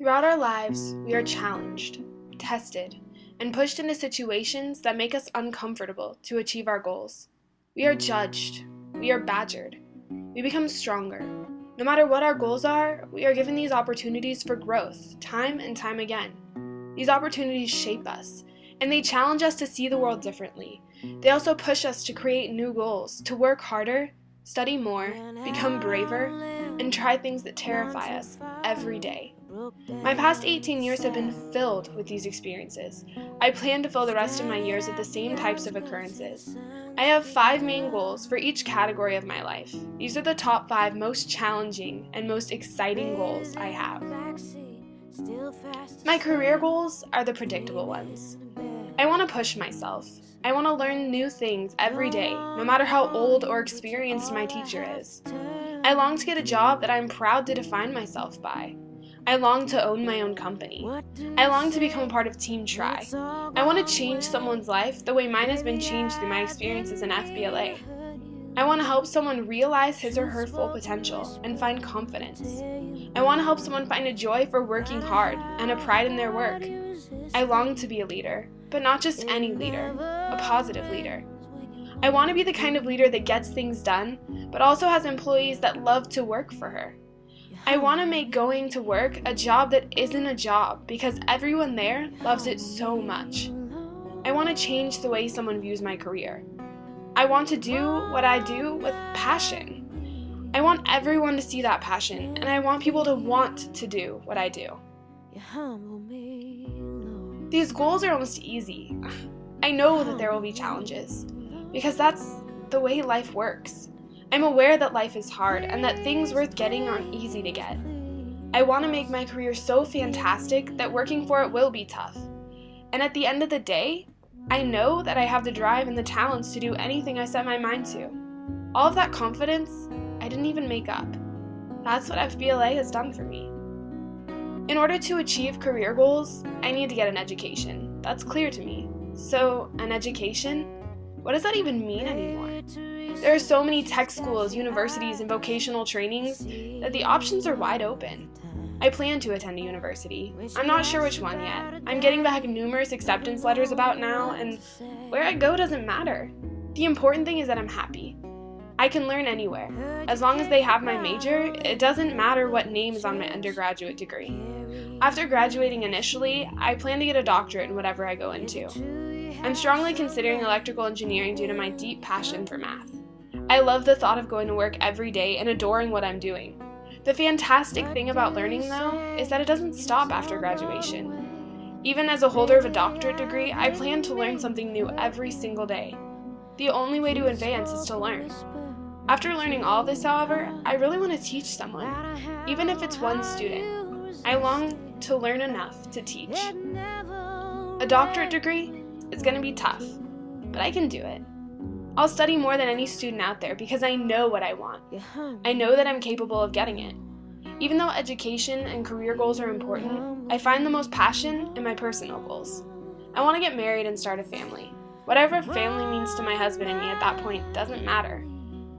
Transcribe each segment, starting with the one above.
Throughout our lives, we are challenged, tested, and pushed into situations that make us uncomfortable to achieve our goals. We are judged. We are badgered. We become stronger. No matter what our goals are, we are given these opportunities for growth, time and time again. These opportunities shape us, and they challenge us to see the world differently. They also push us to create new goals, to work harder, study more, become braver, and try things that terrify us every day. My past 18 years have been filled with these experiences. I plan to fill the rest of my years with the same types of occurrences. I have 5 main goals for each category of my life. These are the top 5 most challenging and most exciting goals I have. My career goals are the predictable ones. I want to push myself. I want to learn new things every day, no matter how old or experienced my teacher is. I long to get a job that I'm proud to define myself by. I long to own my own company. I long to become a part of Team Try. I want to change someone's life the way mine has been changed through my experiences in FBLA. I want to help someone realize his or her full potential and find confidence. I want to help someone find a joy for working hard and a pride in their work. I long to be a leader, but not just any leader, a positive leader. I want to be the kind of leader that gets things done, but also has employees that love to work for her. I want to make going to work a job that isn't a job because everyone there loves it so much. I want to change the way someone views my career. I want to do what I do with passion. I want everyone to see that passion, and I want people to want to do what I do. These goals are almost easy. I know that there will be challenges, because that's the way life works. I'm aware that life is hard and that things worth getting aren't easy to get. I want to make my career so fantastic that working for it will be tough. And at the end of the day, I know that I have the drive and the talents to do anything I set my mind to. All of that confidence, I didn't even make up. That's what FBLA has done for me. In order to achieve career goals, I need to get an education. That's clear to me. So, an education? What does that even mean anymore? There are so many tech schools, universities, and vocational trainings that the options are wide open. I plan to attend a university. I'm not sure which one yet. I'm getting back numerous acceptance letters about now, and where I go doesn't matter. The important thing is that I'm happy. I can learn anywhere. As long as they have my major, it doesn't matter what name is on my undergraduate degree. After graduating initially, I plan to get a doctorate in whatever I go into. I'm strongly considering electrical engineering due to my deep passion for math. I love the thought of going to work every day and adoring what I'm doing. The fantastic thing about learning, though, is that it doesn't stop after graduation. Even as a holder of a doctorate degree, I plan to learn something new every single day. The only way to advance is to learn. After learning all of this, however, I really want to teach someone, even if it's one student. I long to learn enough to teach. A doctorate degree is going to be tough, but I can do it. I'll study more than any student out there because I know what I want. I know that I'm capable of getting it. Even though education and career goals are important, I find the most passion in my personal goals. I want to get married and start a family. Whatever family means to my husband and me at that point doesn't matter.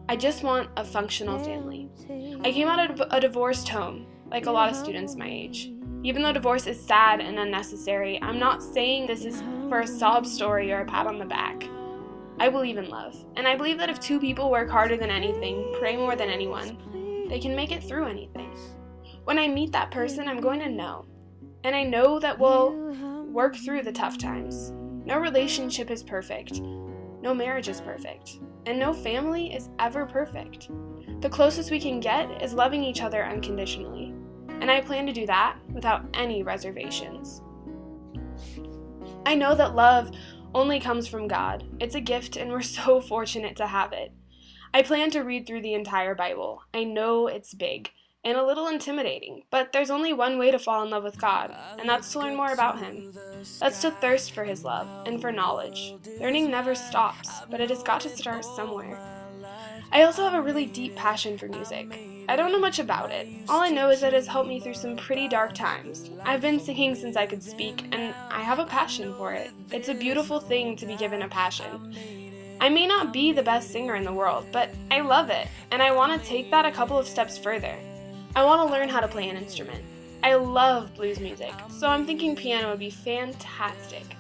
I just want a functional family. I came out of a divorced home, like a lot of students my age. Even though divorce is sad and unnecessary, I'm not saying this is for a sob story or a pat on the back. I believe in love, and I believe that if 2 people work harder than anything, pray more than anyone, they can make it through anything. When I meet that person, I'm going to know. And I know that we'll work through the tough times. No relationship is perfect. No marriage is perfect. And no family is ever perfect. The closest we can get is loving each other unconditionally. And I plan to do that without any reservations. I know that love only comes from God. It's a gift, and we're so fortunate to have it. I plan to read through the entire Bible. I know it's big and a little intimidating, but there's only one way to fall in love with God, and that's to learn more about Him. That's to thirst for His love and for knowledge. Learning never stops, but it has got to start somewhere. I also have a really deep passion for music. I don't know much about it. All I know is that it has helped me through some pretty dark times. I've been singing since I could speak, and I have a passion for it. It's a beautiful thing to be given a passion. I may not be the best singer in the world, but I love it, and I want to take that a couple of steps further. I want to learn how to play an instrument. I love blues music, so I'm thinking piano would be fantastic.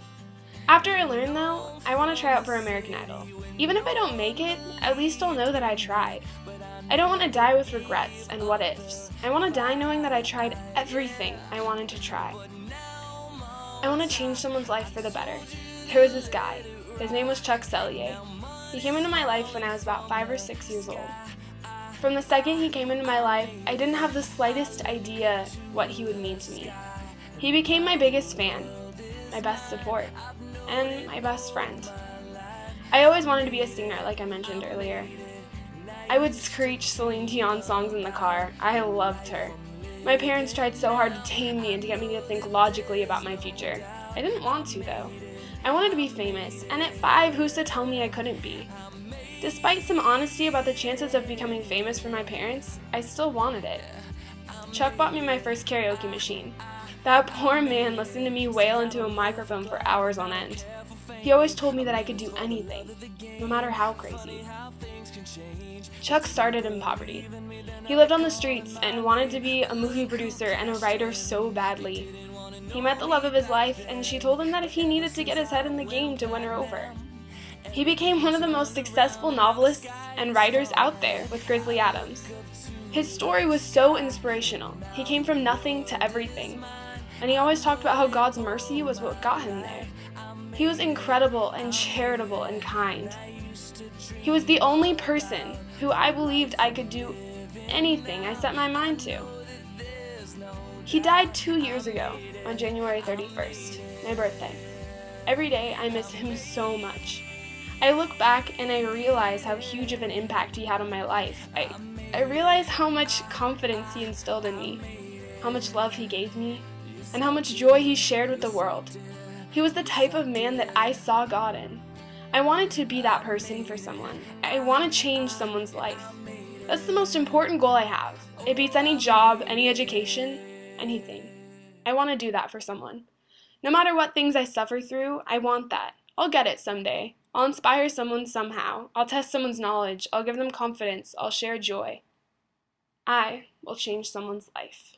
After I learn though, I want to try out for American Idol. Even if I don't make it, at least I'll know that I tried. I don't want to die with regrets and what ifs. I want to die knowing that I tried everything I wanted to try. I want to change someone's life for the better. There was this guy. His name was Chuck Sellier. He came into my life when I was about 5 or 6 years old. From the second he came into my life, I didn't have the slightest idea what he would mean to me. He became my biggest fan, my best support, and my best friend. I always wanted to be a singer, like I mentioned earlier. I would screech Celine Dion songs in the car. I loved her. My parents tried so hard to tame me and to get me to think logically about my future. I didn't want to, though. I wanted to be famous, and at 5, who's to tell me I couldn't be? Despite some honesty about the chances of becoming famous from my parents, I still wanted it. Chuck bought me my first karaoke machine. That poor man listened to me wail into a microphone for hours on end. He always told me that I could do anything, no matter how crazy. Chuck started in poverty. He lived on the streets and wanted to be a movie producer and a writer so badly. He met the love of his life, and she told him that if he needed to get his head in the game to win her over. He became one of the most successful novelists and writers out there with Grizzly Adams. His story was so inspirational. He came from nothing to everything, and he always talked about how God's mercy was what got him there. He was incredible and charitable and kind. He was the only person who I believed I could do anything I set my mind to. He died 2 years ago on January 31st, my birthday. Every day I miss him so much. I look back and I realize how huge of an impact he had on my life. I realize how much confidence he instilled in me, how much love he gave me, and how much joy he shared with the world. He was the type of man that I saw God in. I wanted to be that person for someone. I want to change someone's life. That's the most important goal I have. It beats any job, any education, anything. I want to do that for someone. No matter what things I suffer through, I want that. I'll get it someday. I'll inspire someone somehow. I'll test someone's knowledge. I'll give them confidence. I'll share joy. I will change someone's life.